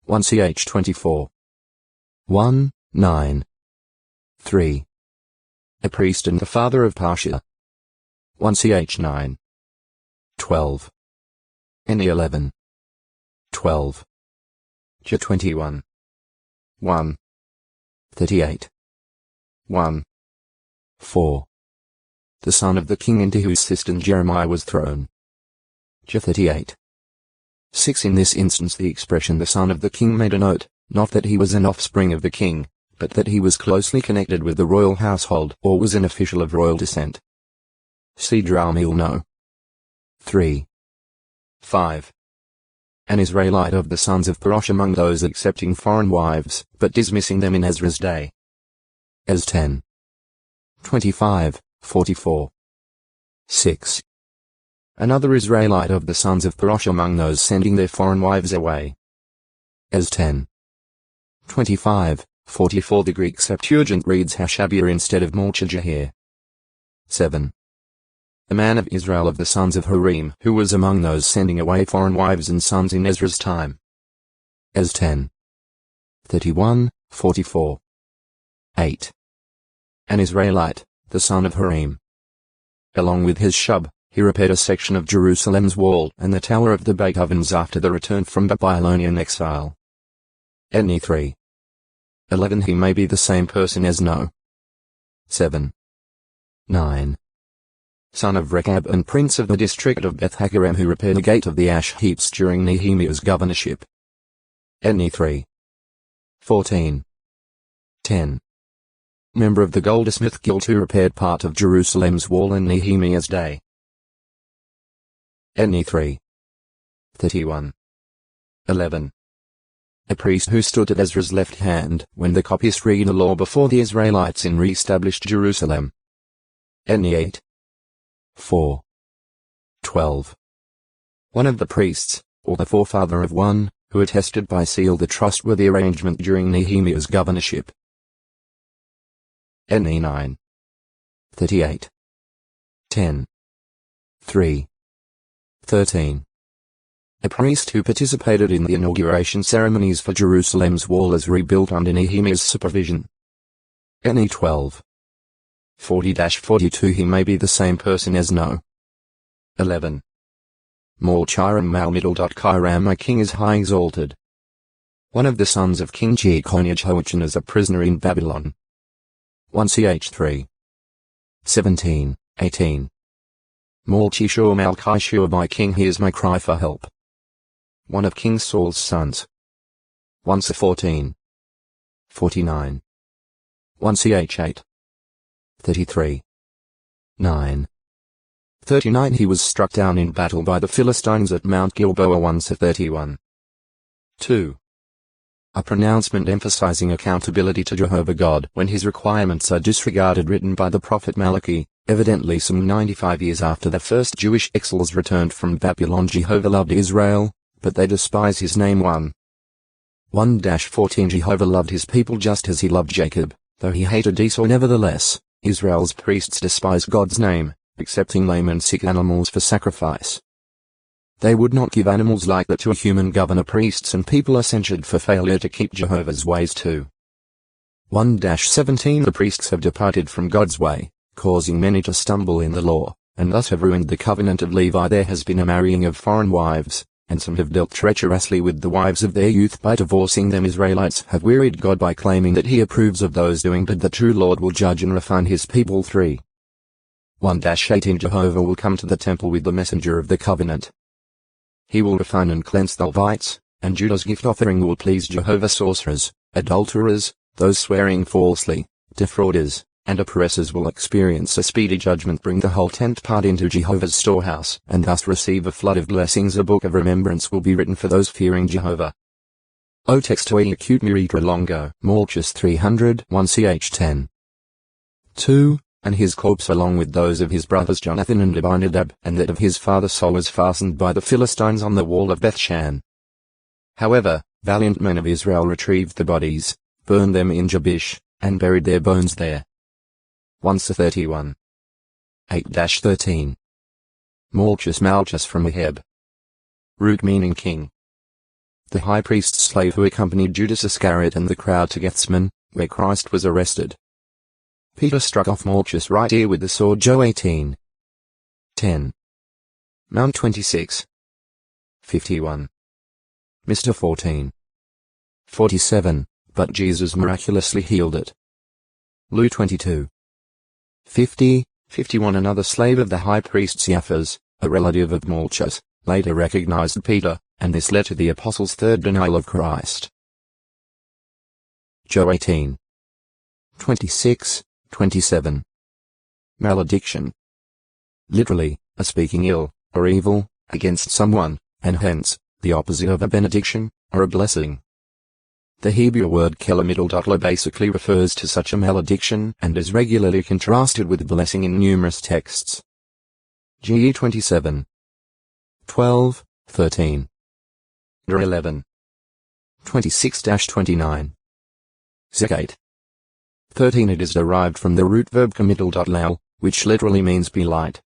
1ch 24. 1, 9. 3. A priest and the father of Pasha. 1ch 9. 12. Any 11. 12. J 21. 1. 38. 1. 4. The son of the king into whose cistern Jeremiah was thrown. J 38. 6. In this instance the expression the son of the king made a note, not that he was an offspring of the king, but that he was closely connected with the royal household or was an official of royal descent. See Dramil no. 3. 5. An Israelite of the sons of Parosh among those accepting foreign wives, but dismissing them in Ezra's day. Ez 10. 25, 44. 6. Another Israelite of the sons of Parosh among those sending their foreign wives away. Ez 10. 25, 44. The Greek Septuagint reads Hashabia instead of Malchijah here. 7. A man of Israel of the sons of Harim who was among those sending away foreign wives and sons in Ezra's time. Ez 10. 31, 44. 8. An Israelite, the son of Harim. Along with his Shub, he repaired a section of Jerusalem's wall and the Tower of the Beit Ovens after the return from Babylonian exile. Any 3. 11. He may be the same person as No. 7. 9. Son of Rechab and prince of the district of Beth Hakerem who repaired the gate of the ash heaps during Nehemiah's governorship. Any 3. 14. 10. Member of the goldsmith guild who repaired part of Jerusalem's wall in Nehemiah's day. Any 3. 31. 11. A priest who stood at Ezra's left hand when the copyists read the law before the Israelites in re-established Jerusalem. Any 8. 4. 12. One of the priests, or the forefather of one, who attested by seal the trustworthy arrangement during Nehemiah's governorship. Any 9. 38. 10. 3. 13. A priest who participated in the inauguration ceremonies for Jerusalem's wall as rebuilt under Nehemiah's supervision. Any 12. 40-42. He may be the same person as No. 11. Malchiram Malmiddle. My king is high exalted. One of the sons of King Jeconiah as a prisoner in Babylon. 1ch 3. 17, 18. Malchishur Malchishur. My king hears my cry for help. One of King Saul's sons. 1ch 14. 49. 1ch 8. 33. 9. 39. He was struck down in battle by the Philistines at Mount Gilboa. 1ch 31. 2. A pronouncement emphasizing accountability to Jehovah God when his requirements are disregarded, written by the prophet Malachi, evidently some 95 years after the first Jewish exiles returned from Babylon. Jehovah loved Israel, but they despise his name. 1-14. Jehovah loved his people just as he loved Jacob, though he hated Esau. Nevertheless, Israel's priests despise God's name, accepting lame and sick animals for sacrifice. They would not give animals like that to a human governor. Priests and people are censured for failure to keep Jehovah's ways too. 1-17. The priests have departed from God's way, causing many to stumble in the law, and thus have ruined the covenant of Levi. There has been a marrying of foreign wives, and some have dealt treacherously with the wives of their youth by divorcing them. Israelites have wearied God by claiming that he approves of those doing, but the true Lord will judge and refine his people. 3. 1-18. Jehovah will come to the temple with the messenger of the covenant. He will refine and cleanse the Levites, and Judah's gift offering will please Jehovah. Sorcerers, adulterers, those swearing falsely, defrauders, and oppressors will experience a speedy judgment. Bring the whole tenth part into Jehovah's storehouse, and thus receive a flood of blessings. A book of remembrance will be written for those fearing Jehovah. O textoi acute miritra longo. Malchus 300. 1ch 10. 2. And his corpse along with those of his brothers Jonathan and Abinadab, and that of his father Saul, was fastened by the Philistines on the wall of Bethshan. However, valiant men of Israel retrieved the bodies, burned them in Jabesh, and buried their bones there. 1 31. 8-13. Malchus from Ahab. Root meaning king. the high priest's slave who accompanied Judas Iscariot and the crowd to Gethsemane, where Christ was arrested. Peter struck off Malchus' right ear with the sword. Joe 18. 10. Mount 26. 51. Mr. 14. 47, but Jesus miraculously healed it. Luke 22. 50, 51. Another slave of the high priest Caiaphas, a relative of Malchus, later recognized Peter, and this led to the apostles' third denial of Christ. Joe 18. 26, 27. Malediction. Literally, a speaking ill, or evil, against someone, and hence, the opposite of a benediction, or a blessing. The Hebrew word kelamidal.la basically refers to such a malediction and is regularly contrasted with blessing in numerous texts. GE 27. 12, 13. 11. 26-29. Zakat. 13. It is derived from the root verb kamidal.lal, which literally means be light.